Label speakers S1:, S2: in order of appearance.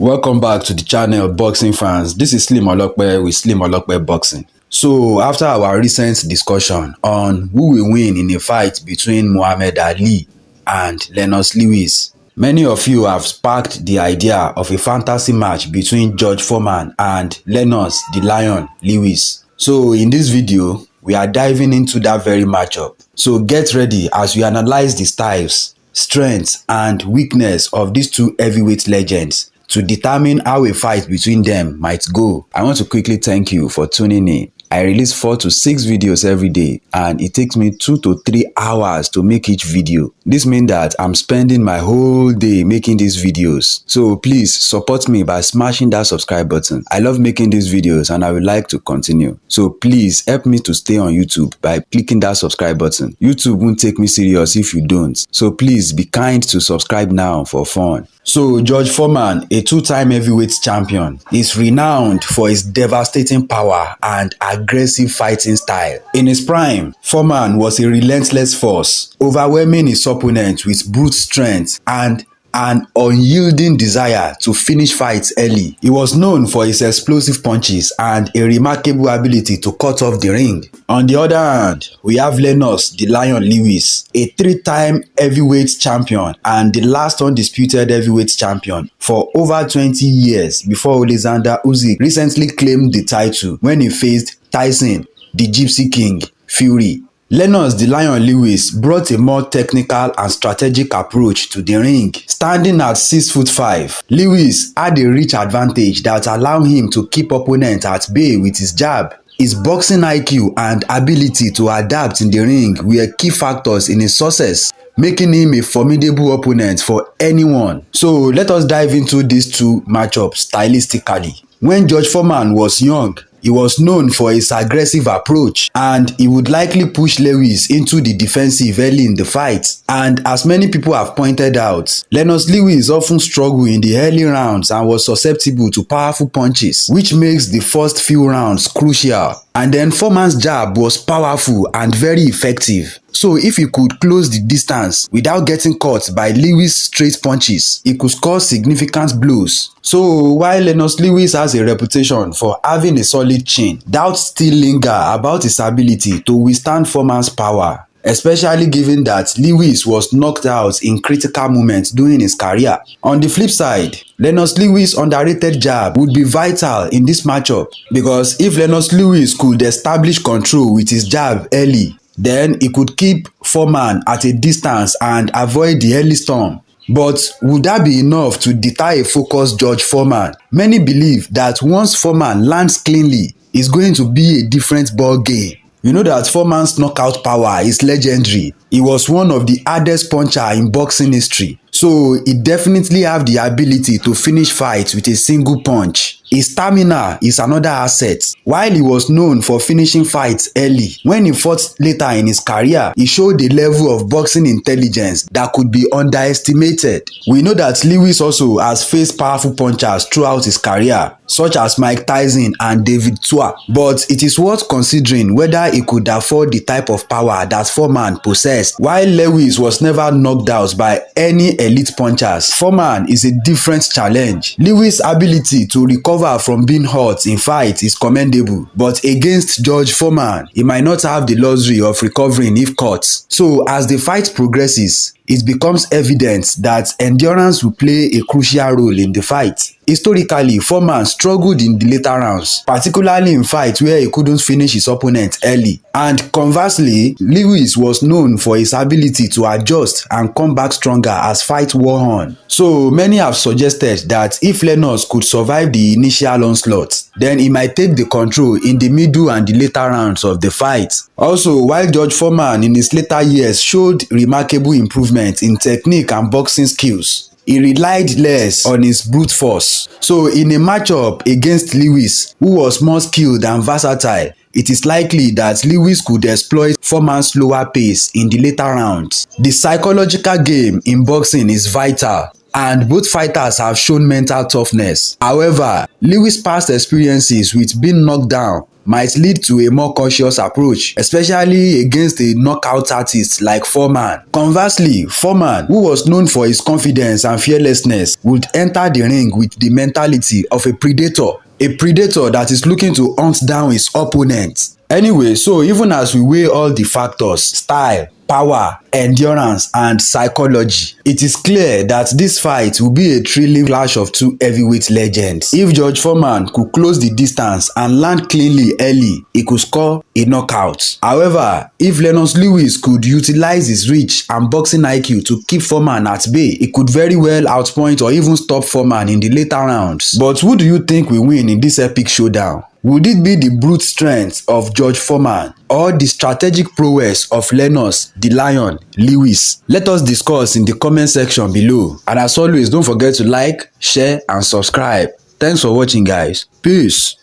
S1: Welcome back to the channel Boxing Fans. This is Slim Olope with Slim Olope Boxing. So after our recent discussion on who will win in a fight between Muhammad Ali and Lennox Lewis, many of you have sparked the idea of a fantasy match between George Foreman and Lennox the Lion Lewis. So in this video, we are diving into that very matchup. So get ready as we analyze the styles, strengths and weakness of these two heavyweight legends to determine how a fight between them might go. I want to quickly thank you for tuning in. I release 4 to 6 videos every day and it takes me 2 to 3 hours to make each video. This means that I'm spending my whole day making these videos. So please support me by smashing that subscribe button. I love making these videos and I would like to continue. So please help me to stay on YouTube by clicking that subscribe button. YouTube won't take me serious if you don't. So please be kind to subscribe now for fun. So George Foreman, a two-time heavyweight champion, is renowned for his devastating power and aggressive fighting style. In his prime, Foreman was a relentless force, overwhelming his opponent with brute strength and an unyielding desire to finish fights early. He was known for his explosive punches and a remarkable ability to cut off the ring. On the other hand, we have Lennox the Lion Lewis, a 3-time heavyweight champion and the last undisputed heavyweight champion for over 20 years before Alexander Usyk recently claimed the title when he faced Tyson, the Gypsy King, Fury. Lennox the Lion Lewis brought a more technical and strategic approach to the ring. Standing at 6'5", Lewis had a reach advantage that allowed him to keep opponents at bay with his jab. His boxing IQ and ability to adapt in the ring were key factors in his success, making him a formidable opponent for anyone. So let us dive into these two matchups stylistically. When George Foreman was young, he was known for his aggressive approach and he would likely push Lewis into the defensive early in the fight. And as many people have pointed out, Lennox Lewis often struggled in the early rounds and was susceptible to powerful punches, which makes the first few rounds crucial. And then Foreman's jab was powerful and very effective. So if he could close the distance without getting caught by Lewis' straight punches, he could score significant blows. So while Lennox Lewis has a reputation for having a solid chin, doubts still linger about his ability to withstand Foreman's power, especially given that Lewis was knocked out in critical moments during his career. On the flip side, Lennox Lewis' underrated jab would be vital in this matchup because if Lennox Lewis could establish control with his jab early, then he could keep Foreman at a distance and avoid the early storm. But would that be enough to deter a focused George Foreman? Many believe that once Foreman lands cleanly, it's going to be a different ball game. You know that Foreman's knockout power is legendary. He was one of the hardest punchers in boxing history. So he definitely have the ability to finish fights with a single punch. His stamina is another asset. While he was known for finishing fights early, when he fought later in his career, he showed a level of boxing intelligence that could be underestimated. We know that Lewis also has faced powerful punchers throughout his career, such as Mike Tyson and David Tua. But it is worth considering whether he could afford the type of power that Foreman possessed. While Lewis was never knocked out by any elite punchers, Foreman is a different challenge. Lewis' ability to recover from being hurt in fight is commendable, but against George Foreman, he might not have the luxury of recovering if caught. So as the fight progresses, it becomes evident that endurance will play a crucial role in the fight. Historically, Foreman struggled in the later rounds, particularly in fights where he couldn't finish his opponent early. And conversely, Lewis was known for his ability to adjust and come back stronger as fight wore on. So many have suggested that if Lennox could survive the initial onslaught, then he might take the control in the middle and the later rounds of the fight. Also, while George Foreman in his later years showed remarkable improvement in technique and boxing skills, he relied less on his brute force. So in a matchup against Lewis, who was more skilled and versatile, it is likely that Lewis could exploit Foreman's slower pace in the later rounds. The psychological game in boxing is vital, and both fighters have shown mental toughness. However, Lewis' past experiences with being knocked down might lead to a more cautious approach, especially against a knockout artist like Foreman. Conversely, Foreman, who was known for his confidence and fearlessness, would enter the ring with the mentality of a predator that is looking to hunt down his opponent. Anyway, so even as we weigh all the factors, style, power, endurance, and psychology, it is clear that this fight will be a thrilling clash of two heavyweight legends. If George Foreman could close the distance and land cleanly early, he could score a knockout. However, if Lennox could utilize his reach and boxing IQ to keep Foreman at bay, he could very well outpoint or even stop Foreman in the later rounds. But who do you think will win in this epic showdown? Would it be the brute strength of George Foreman or the strategic prowess of Lennox the Lion Lewis? Let us discuss in the comment section below. And as always, don't forget to like, share, and subscribe. Thanks for watching, guys. Peace.